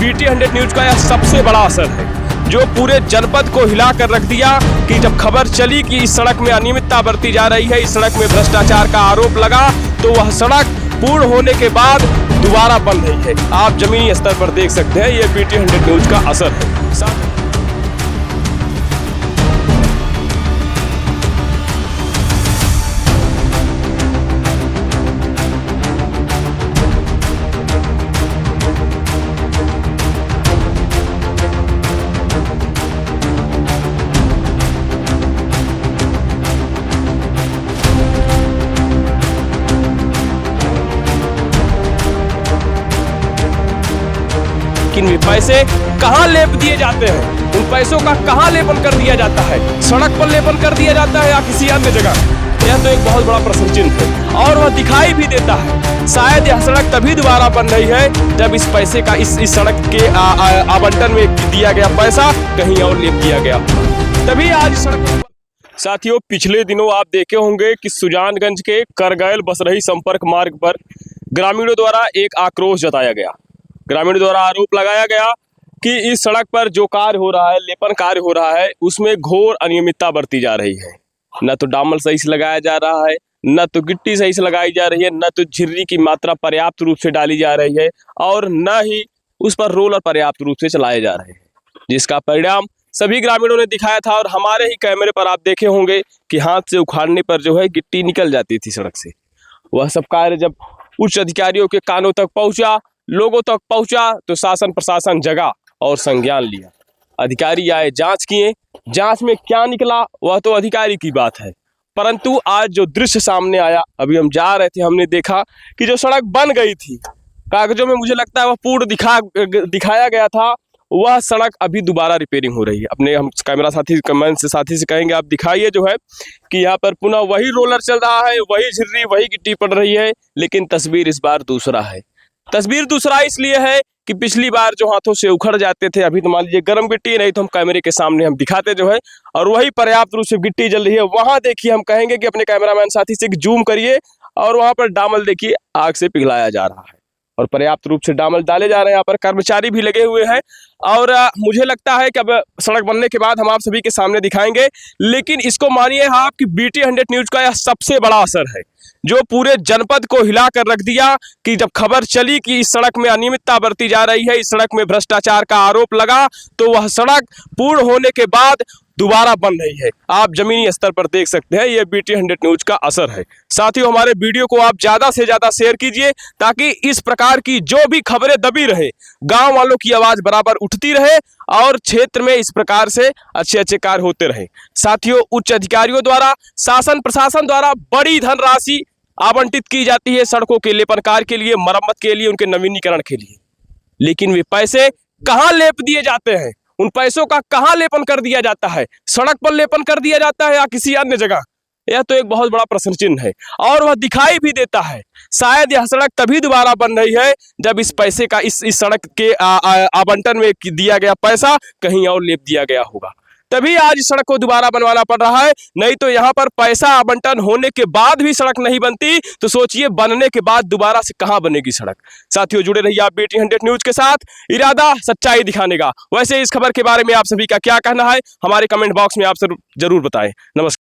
BT 100 news का यह सबसे बड़ा असर है जो पूरे जनपद को हिला कर रख दिया कि जब खबर चली कि इस सड़क में अनियमितता बरती जा रही है, इस सड़क में भ्रष्टाचार का आरोप लगा, तो वह सड़क पूर्ण होने के बाद दोबारा बन रही है। आप जमीनी स्तर पर देख सकते हैं, ये BT 100 न्यूज का असर है। लेकिन वे पैसे कहां लेप दिए जाते हैं, उन पैसों का कहां लेपन कर दिया जाता है? सड़क पर लेपन कर दिया जाता है या किसी अन्य जगह? यह तो एक बहुत बड़ा प्रश्न चिन्ह है और वह दिखाई भी देता है। शायद यह सड़क तभी दोबारा बन रही है जब इस पैसे का इस सड़क के आवंटन में दिया गया पैसा कहीं और लेप दिया गया, तभी आज सड़क। साथियों, पिछले दिनों आप देखे होंगे कि सुजानगंज के करगैल बसरही संपर्क मार्ग पर ग्रामीणों द्वारा एक आक्रोश जताया गया। ग्रामीणों द्वारा आरोप लगाया गया कि इस सड़क पर जो कार्य हो रहा है, लेपन कार्य हो रहा है, उसमें घोर अनियमितता बरती जा रही है। न तो डामर सही से लगाया जा रहा है, न तो गिट्टी सही से लगाई जा रही है, न तो झिर्री की मात्रा पर्याप्त रूप से डाली जा रही है और न ही उस पर रोलर पर्याप्त रूप से चलाए जा रहे हैं, जिसका परिणाम सभी ग्रामीणों ने दिखाया था। और हमारे ही कैमरे पर आप देखे होंगे कि हाथ से उखाड़ने पर जो है गिट्टी निकल जाती थी सड़क से। वह सब कार्य जब उच्च अधिकारियों के कानों तक पहुंचा, लोगों तक पहुंचा, तो शासन प्रशासन जगा और संज्ञान लिया। अधिकारी आए, जांच किए, जांच में क्या निकला वह तो अधिकारी की बात है, परंतु आज जो दृश्य सामने आया, अभी हम जा रहे थे, हमने देखा कि जो सड़क बन गई थी, कागजों में मुझे लगता है वह पूर्ण दिखाया गया था, वह सड़क अभी दोबारा रिपेयरिंग हो रही है। अपने हम कैमरा साथी से कहेंगे, आप दिखाइए जो है कि यहाँ पर पुनः वही रोलर चल रहा है, वही झिर्री, वही गिट्टी पड़ रही है, लेकिन तस्वीर इस बार दूसरा है। तस्वीर दूसरा इसलिए है कि पिछली बार जो हाथों से उखड़ जाते थे, अभी तो मान लीजिए गर्म गिट्टी, नहीं तो हम कैमरे के सामने हम दिखाते जो है, और वही पर्याप्त रूप से गिट्टी जल रही है। वहां देखिए, हम कहेंगे कि अपने कैमरामैन साथी से जूम करिए और वहां पर डामल देखिए आग से पिघलाया जा रहा है और पर्याप्त रूप से डामल डाले जा रहे हैं। यहाँ पर कर्मचारी भी लगे हुए हैं और मुझे लगता है कि अब सड़क बनने के बाद हम आप सभी के सामने दिखाएंगे। लेकिन इसको मानिए आप कि BT 100 न्यूज का यह सबसे बड़ा असर है जो पूरे जनपद को हिला कर रख दिया कि जब खबर चली कि इस सड़क में अनियमितता बरती जा रही है, इस सड़क में भ्रष्टाचार का आरोप लगा, तो वह सड़क पूर्ण होने के बाद दोबारा बन रही है। आप जमीनी स्तर पर देख सकते हैं, यह BT 100 न्यूज का असर है। साथियों, हमारे वीडियो को आप ज्यादा से ज्यादा शेयर कीजिए ताकि इस प्रकार की जो भी खबरें दबी रहे, गांव वालों की आवाज बराबर उठती रहे और क्षेत्र में इस प्रकार से अच्छे अच्छे कार्य होते रहे। साथियों, उच्च अधिकारियों द्वारा, शासन प्रशासन द्वारा बड़ी धनराशि आवंटित की जाती है सड़कों के लेपन कार्य के लिए, मरम्मत के लिए, उनके नवीनीकरण के लिए, लेकिन वे पैसे कहां लेप दिए जाते हैं? उन पैसों का कहां लेपन कर दिया जाता है? सड़क पर लेपन कर दिया जाता है या किसी अन्य जगह? यह तो एक बहुत बड़ा प्रश्न चिन्ह है और वह दिखाई भी देता है। शायद यह सड़क तभी दोबारा बन रही है जब इस पैसे का इस सड़क के आवंटन में दिया गया पैसा कहीं और लेप दिया गया होगा, तभी आज इस सड़क को दोबारा बनवाना पड़ रहा है। नहीं तो यहाँ पर पैसा आवंटन होने के बाद भी सड़क नहीं बनती, तो सोचिए बनने के बाद दोबारा से कहाँ बनेगी सड़क। साथियों, जुड़े रहिए आप BT 100 न्यूज के साथ, इरादा सच्चाई दिखाने का। वैसे इस खबर के बारे में आप सभी का क्या कहना है, हमारे कमेंट बॉक्स में आप जरूर बताएं। नमस्कार।